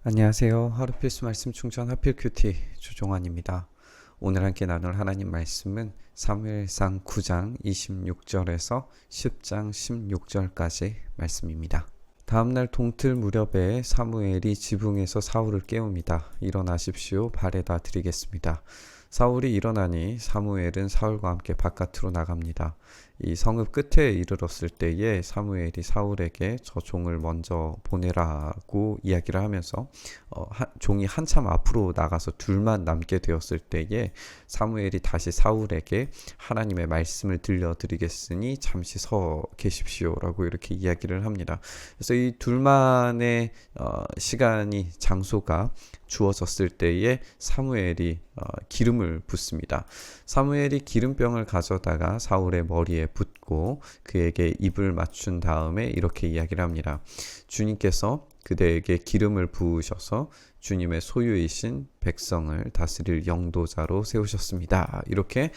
안녕하세요. 하루 필수 말씀 충전 하필 큐티 주종환입니다. 오늘 함께 나눌 하나님 말씀은 사무엘상 9장 26절에서 10장 16절까지 말씀입니다. 다음날 동틀 무렵에 사무엘이 지붕에서 사울을 깨웁니다. 일어나십시오. 발에다 드리겠습니다. 사울이 일어나니 사무엘은 사울과 함께 바깥으로 나갑니다. 이 성읍 끝에 이르렀을 때에 사무엘이 사울에게 저 종을 먼저 보내라고 이야기를 하면서 종이 한참 앞으로 나가서 둘만 남게 되었을 때에 사무엘이 다시 사울에게 하나님의 말씀을 들려드리겠으니 잠시 서 계십시오라고 이렇게 이야기를 합니다. 그래서 이 둘만의 시간이 장소가 주어졌을 때에 사무엘이 기름을 붓습니다. 사무엘이 기름병을 가져다가 사울의 머리에 붓고 그에게 입을 맞춘 다음에 이렇게 이야기를 합니다. 주님께서 그대에게 기름을 부으셔서 주님의 소유이신 백성을 다스릴 영도자로 세우셨습니다. 이렇게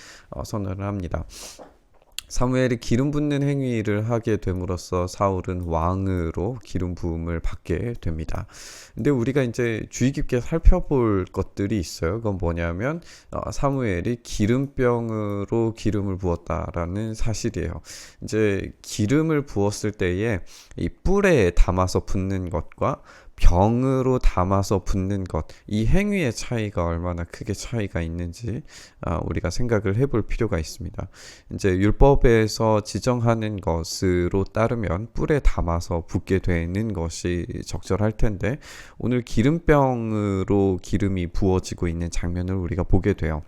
선언을 합니다. 사무엘이 기름 붓는 행위를 하게 됨으로써 사울은 왕으로 기름 부음을 받게 됩니다. 근데 우리가 이제 주의 깊게 살펴볼 것들이 있어요. 그건 뭐냐면 사무엘이 기름병으로 기름을 부었다라는 사실이에요. 이제 기름을 부었을 때에 이 뿔에 담아서 붓는 것과 병으로 담아서 붓는 것, 이 행위의 차이가 얼마나 크게 차이가 있는지 우리가 생각을 해볼 필요가 있습니다. 이제 율법에서 지정하는 것으로 따르면 뿔에 담아서 붓게 되는 것이 적절할 텐데 오늘 기름병으로 기름이 부어지고 있는 장면을 우리가 보게 돼요.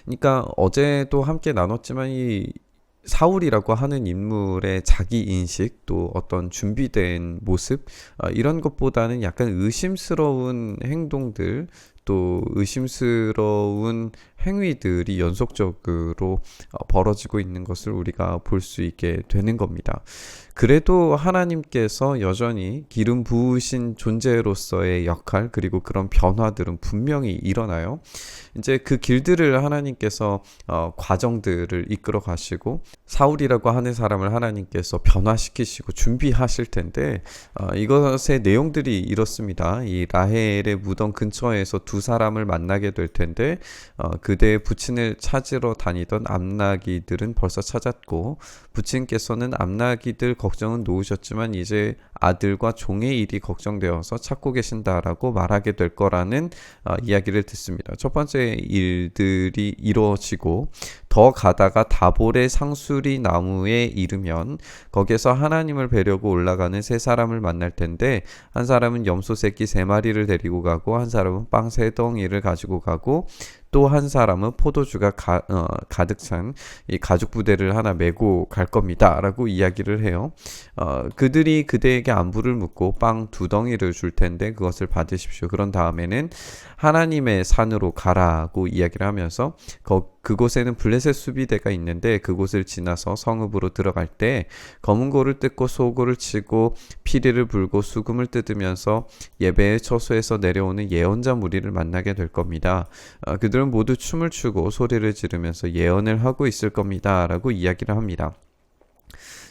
그러니까 어제도 함께 나눴지만 이 사울이라고 하는 인물의 자기 인식 또 어떤 준비된 모습 이런 것보다는 약간 의심스러운 행동들 또 의심스러운 행위들이 연속적으로 벌어지고 있는 것을 우리가 볼 수 있게 되는 겁니다. 그래도 하나님께서 여전히 기름 부으신 존재로서의 역할 그리고 그런 변화들은 분명히 일어나요. 이제 그 길들을 하나님께서 과정들을 이끌어 가시고 사울이라고 하는 사람을 하나님께서 변화시키시고 준비하실 텐데 이것의 내용들이 이렇습니다. 이 라헬의 무덤 근처에서 두 사람을 만나게 될 텐데 그대의 부친을 찾으러 다니던 암나기들은 벌써 찾았고 부친께서는 암나기들 걱정은 놓으셨지만 이제 아들과 종의 일이 걱정되어서 찾고 계신다라고 말하게 될 거라는 이야기를 듣습니다. 첫 번째 일들이 이루어지고 더 가다가 다볼의 상수리 나무에 이르면 거기에서 하나님을 뵈려고 올라가는 세 사람을 만날 텐데 한 사람은 염소 새끼 3마리를 데리고 가고 한 사람은 빵 3덩이를 가지고 가고 또 한 사람은 포도주가 가득 찬 이 가죽 부대를 하나 메고 갈 겁니다 라고 이야기를 해요. 그들이 그대에게 안부를 묻고 빵 2덩이를 줄 텐데 그것을 받으십시오. 그런 다음에는 하나님의 산으로 가라고 이야기를 하면서 그곳에는 블레셋 수비대가 있는데 그곳을 지나서 성읍으로 들어갈 때 검은 고를 뜯고 소고를 치고 피리를 불고 수금을 뜯으면서 예배의 처소에서 내려오는 예언자 무리를 만나게 될 겁니다. 그들은 모두 춤을 추고 소리를 지르면서 예언을 하고 있을 겁니다 라고 이야기를 합니다.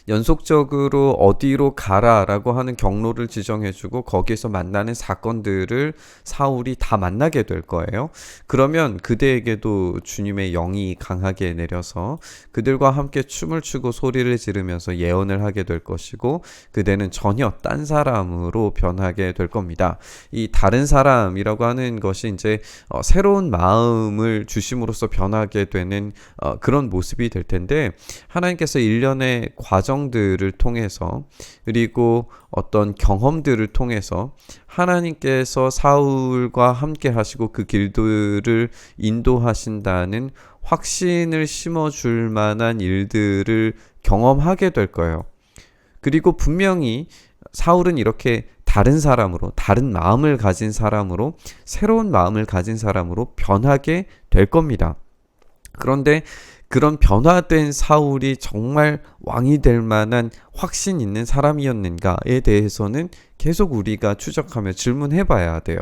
연속적으로 어디로 가라라고 하는 경로를 지정해주고 거기에서 만나는 사건들을 사울이 다 만나게 될 거예요. 그러면 그대에게도 주님의 영이 강하게 내려서 그들과 함께 춤을 추고 소리를 지르면서 예언을 하게 될 것이고 그대는 전혀 딴 사람으로 변하게 될 겁니다. 이 다른 사람이라고 하는 것이 이제 새로운 마음을 주심으로써 변하게 되는 그런 모습이 될 텐데 하나님께서 일련의 과정들을 통해서 그리고 어떤 경험들을 통해서 하나님께서 사울과 함께 하시고 그 길들을 인도하신다는 확신을 심어줄 만한 일들을 경험하게 될 거예요. 그리고 분명히 사울은 이렇게 다른 사람으로, 다른 마음을 가진 사람으로, 새로운 마음을 가진 사람으로 변하게 될 겁니다. 그런데 그런 변화된 사울이 정말 왕이 될 만한 확신 있는 사람이었는가에 대해서는 계속 우리가 추적하며 질문해 봐야 돼요.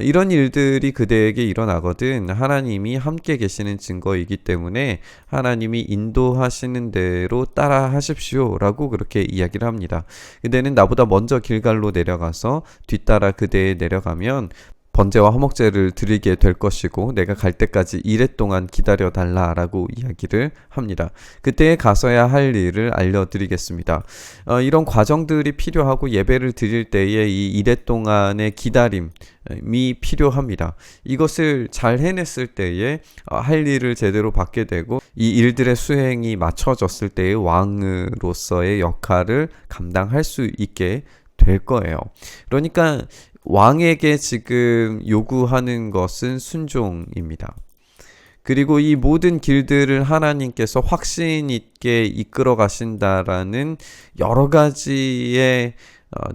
이런 일들이 그대에게 일어나거든 하나님이 함께 계시는 증거이기 때문에 하나님이 인도하시는 대로 따라 하십시오 라고 그렇게 이야기를 합니다. 그대는 나보다 먼저 길갈로 내려가서 뒤따라 그대에 내려가면 번제와 화목제를 드리게 될 것이고 내가 갈 때까지 이래 동안 기다려 달라라고 이야기를 합니다. 그때에 가서야 할 일을 알려드리겠습니다. 이런 과정들이 필요하고 예배를 드릴 때에 이 이래 동안의 기다림이 필요합니다. 이것을 잘 해냈을 때에 할 일을 제대로 받게 되고 이 일들의 수행이 맞춰졌을 때의 왕으로서의 역할을 감당할 수 있게 될 거예요. 그러니까 왕에게 지금 요구하는 것은 순종입니다. 그리고 이 모든 길들을 하나님께서 확신 있게 이끌어 가신다라는 여러 가지의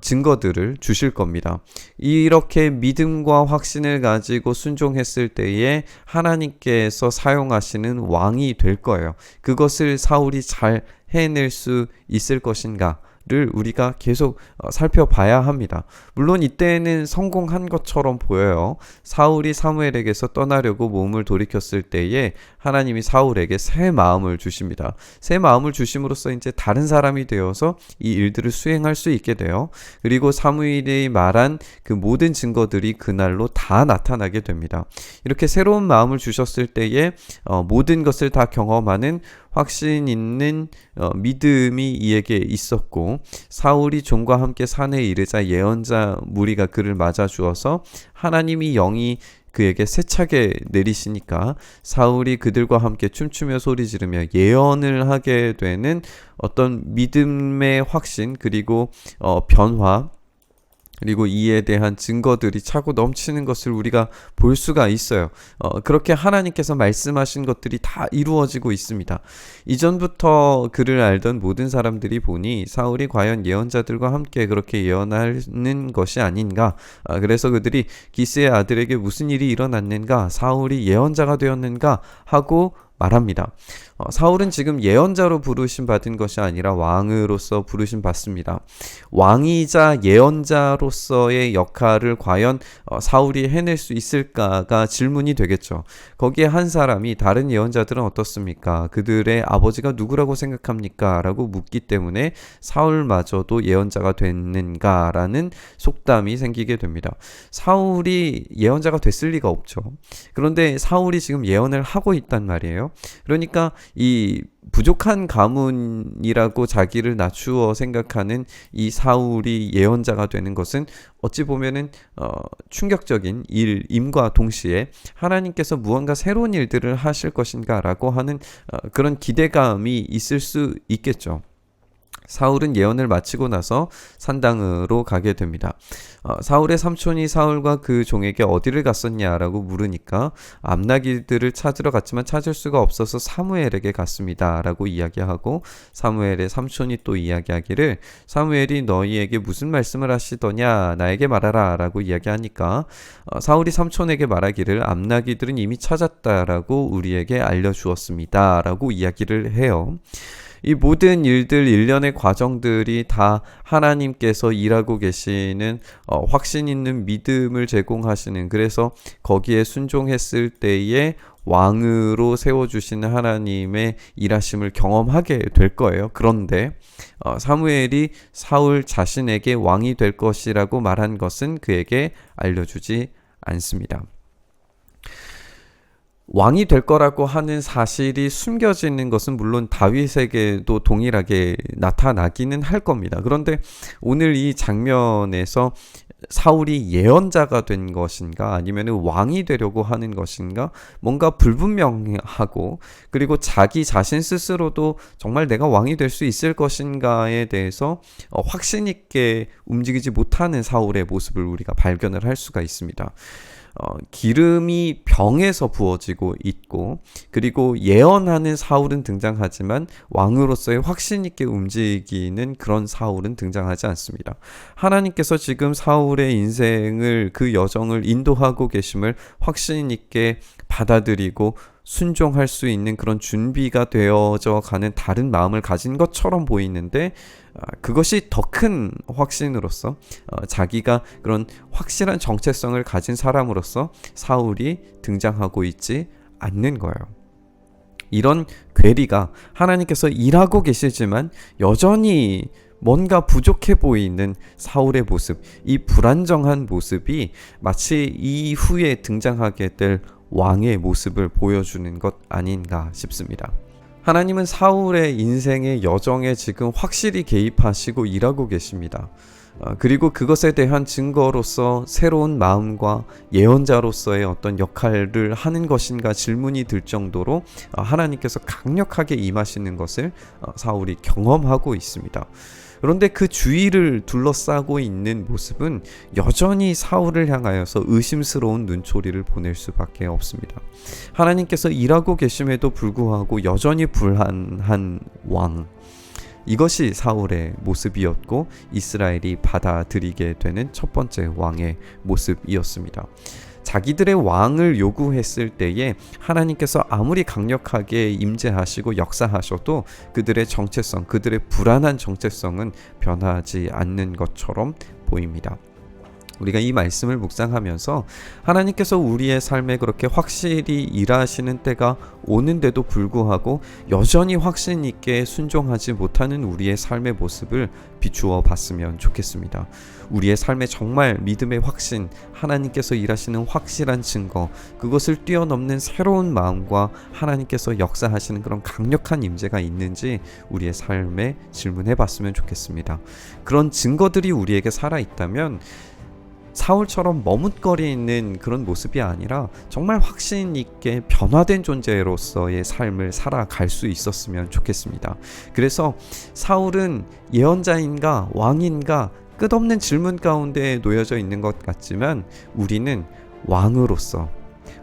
증거들을 주실 겁니다. 이렇게 믿음과 확신을 가지고 순종했을 때에 하나님께서 사용하시는 왕이 될 거예요. 그것을 사울이 잘 해낼 수 있을 것인가? 를 우리가 계속 살펴봐야 합니다. 물론 이때는 성공한 것처럼 보여요. 사울이 사무엘에게서 떠나려고 몸을 돌이켰을 때에 하나님이 사울에게 새 마음을 주십니다. 새 마음을 주심으로써 이제 다른 사람이 되어서 이 일들을 수행할 수 있게 돼요. 그리고 사무엘이 말한 그 모든 증거들이 그날로 다 나타나게 됩니다. 이렇게 새로운 마음을 주셨을 때에 모든 것을 다 경험하는 확신 있는 믿음이 이에게 있었고 사울이 종과 함께 산에 이르자 예언자 무리가 그를 맞아 주어서 하나님이 영이 그에게 세차게 내리시니까 사울이 그들과 함께 춤추며 소리 지르며 예언을 하게 되는 어떤 믿음의 확신 그리고 변화 그리고 이에 대한 증거들이 차고 넘치는 것을 우리가 볼 수가 있어요. 그렇게 하나님께서 말씀하신 것들이 다 이루어지고 있습니다. 이전부터 그를 알던 모든 사람들이 보니 사울이 과연 예언자들과 함께 그렇게 예언하는 것이 아닌가. 그래서 그들이 기스의 아들에게 무슨 일이 일어났는가, 사울이 예언자가 되었는가 하고 말합니다. 사울은 지금 예언자로 부르심 받은 것이 아니라 왕으로서 부르심 받습니다. 왕이자 예언자로서의 역할을 과연 사울이 해낼 수 있을까가 질문이 되겠죠. 거기에 한 사람이 다른 예언자들은 어떻습니까? 그들의 아버지가 누구라고 생각합니까? 라고 묻기 때문에 사울마저도 예언자가 됐는가라는 속담이 생기게 됩니다. 사울이 예언자가 됐을 리가 없죠. 그런데 사울이 지금 예언을 하고 있단 말이에요. 그러니까 이 부족한 가문이라고 자기를 낮추어 생각하는 이 사울이 예언자가 되는 것은 어찌 보면은 충격적인 일임과 동시에 하나님께서 무언가 새로운 일들을 하실 것인가라고 하는 그런 기대감이 있을 수 있겠죠. 사울은 예언을 마치고 나서 산당으로 가게 됩니다. 사울의 삼촌이 사울과 그 종에게 어디를 갔었냐라고 물으니까 암나기들을 찾으러 갔지만 찾을 수가 없어서 사무엘에게 갔습니다 라고 이야기하고 사무엘의 삼촌이 또 이야기하기를 사무엘이 너희에게 무슨 말씀을 하시더냐 나에게 말하라 라고 이야기하니까 사울이 삼촌에게 말하기를 암나기들은 이미 찾았다라고 우리에게 알려주었습니다 라고 이야기를 해요. 이 모든 일들 일련의 과정들이 다 하나님께서 일하고 계시는 확신 있는 믿음을 제공하시는 그래서 거기에 순종했을 때에 왕으로 세워주시는 하나님의 일하심을 경험하게 될 거예요. 그런데 사무엘이 사울 자신에게 왕이 될 것이라고 말한 것은 그에게 알려주지 않습니다. 왕이 될 거라고 하는 사실이 숨겨지는 것은 물론 다윗에게도 동일하게 나타나기는 할 겁니다. 그런데 오늘 이 장면에서 사울이 예언자가 된 것인가 아니면 왕이 되려고 하는 것인가 뭔가 불분명하고 그리고 자기 자신 스스로도 정말 내가 왕이 될 수 있을 것인가에 대해서 확신 있게 움직이지 못하는 사울의 모습을 우리가 발견을 할 수가 있습니다. 기름이 병에서 부어지고 있고 그리고 예언하는 사울은 등장하지만 왕으로서의 확신 있게 움직이는 그런 사울은 등장하지 않습니다. 하나님께서 지금 사울의 인생을 그 여정을 인도하고 계심을 확신 있게 받아들이고 순종할 수 있는 그런 준비가 되어져 가는 다른 마음을 가진 것처럼 보이는데 그것이 더 큰 확신으로서 자기가 그런 확실한 정체성을 가진 사람으로서 사울이 등장하고 있지 않는 거예요. 이런 괴리가 하나님께서 일하고 계시지만 여전히 뭔가 부족해 보이는 사울의 모습, 이 불안정한 모습이 마치 이후에 등장하게 될 왕의 모습을 보여주는 것 아닌가 싶습니다. 하나님은 사울의 인생의 여정에 지금 확실히 개입하시고 일하고 계십니다. 그리고 그것에 대한 증거로서 새로운 마음과 예언자로서의 어떤 역할을 하는 것인가 질문이 들 정도로 하나님께서 강력하게 임하시는 것을 사울이 경험하고 있습니다. 그런데 그 주위를 둘러싸고 있는 모습은 여전히 사울을 향하여서 의심스러운 눈초리를 보낼 수밖에 없습니다. 하나님께서 일하고 계심에도 불구하고 여전히 불안한 왕, 이것이 사울의 모습이었고 이스라엘이 받아들이게 되는 첫 번째 왕의 모습이었습니다. 자기들의 왕을 요구했을 때에 하나님께서 아무리 강력하게 임재하시고 역사하셔도 그들의 정체성, 그들의 불안한 정체성은 변하지 않는 것처럼 보입니다. 우리가 이 말씀을 묵상하면서 하나님께서 우리의 삶에 그렇게 확실히 일하시는 때가 오는데도 불구하고 여전히 확신 있게 순종하지 못하는 우리의 삶의 모습을 비추어 봤으면 좋겠습니다. 우리의 삶에 정말 믿음의 확신, 하나님께서 일하시는 확실한 증거, 그것을 뛰어넘는 새로운 마음과 하나님께서 역사하시는 그런 강력한 임재가 있는지 우리의 삶에 질문해 봤으면 좋겠습니다. 그런 증거들이 우리에게 살아있다면 사울처럼 머뭇거리는 그런 모습이 아니라 정말 확신 있게 변화된 존재로서의 삶을 살아갈 수 있었으면 좋겠습니다. 그래서 사울은 예언자인가 왕인가 끝없는 질문 가운데 놓여져 있는 것 같지만 우리는 왕으로서,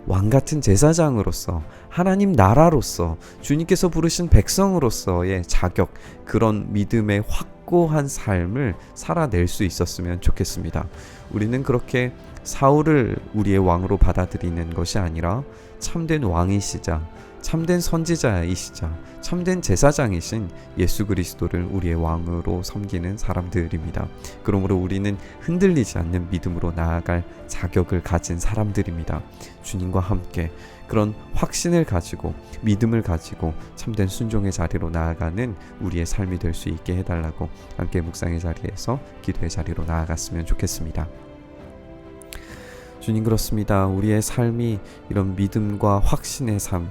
왕 같은 제사장으로서, 하나님 나라로서, 주님께서 부르신 백성으로서의 자격, 그런 믿음의 확고한 삶을 살아낼 수 있었으면 좋겠습니다. 우리는 그렇게 사울을 우리의 왕으로 받아들이는 것이 아니라 참된 왕이시자, 참된 선지자이시자, 참된 제사장이신 예수 그리스도를 우리의 왕으로 섬기는 사람들입니다. 그러므로 우리는 흔들리지 않는 믿음으로 나아갈 자격을 가진 사람들입니다. 주님과 함께 그런 확신을 가지고 믿음을 가지고 참된 순종의 자리로 나아가는 우리의 삶이 될 수 있게 해달라고 함께 묵상의 자리에서 기도의 자리로 나아갔으면 좋겠습니다. 주님, 그렇습니다. 우리의 삶이 이런 믿음과 확신의 삶,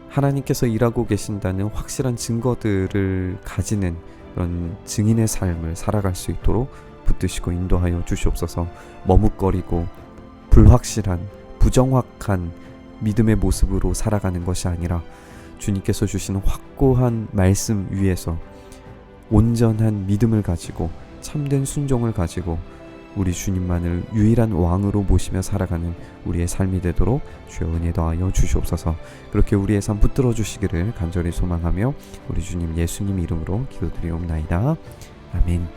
하나님께서 일하고 계신다는 확실한 증거들을 가지는 그런 증인의 삶을 살아갈 수 있도록 붙드시고 인도하여 주시옵소서. 머뭇거리고 불확실한, 부정확한 믿음의 모습으로 살아가는 것이 아니라 주님께서 주시는 확고한 말씀 위에서 온전한 믿음을 가지고 참된 순종을 가지고 우리 주님만을 유일한 왕으로 모시며 살아가는 우리의 삶이 되도록 주여 은혜 더하여 주시옵소서. 그렇게 우리의 삶 붙들어 주시기를 간절히 소망하며 우리 주님 예수님 이름으로 기도드리옵나이다. 아멘.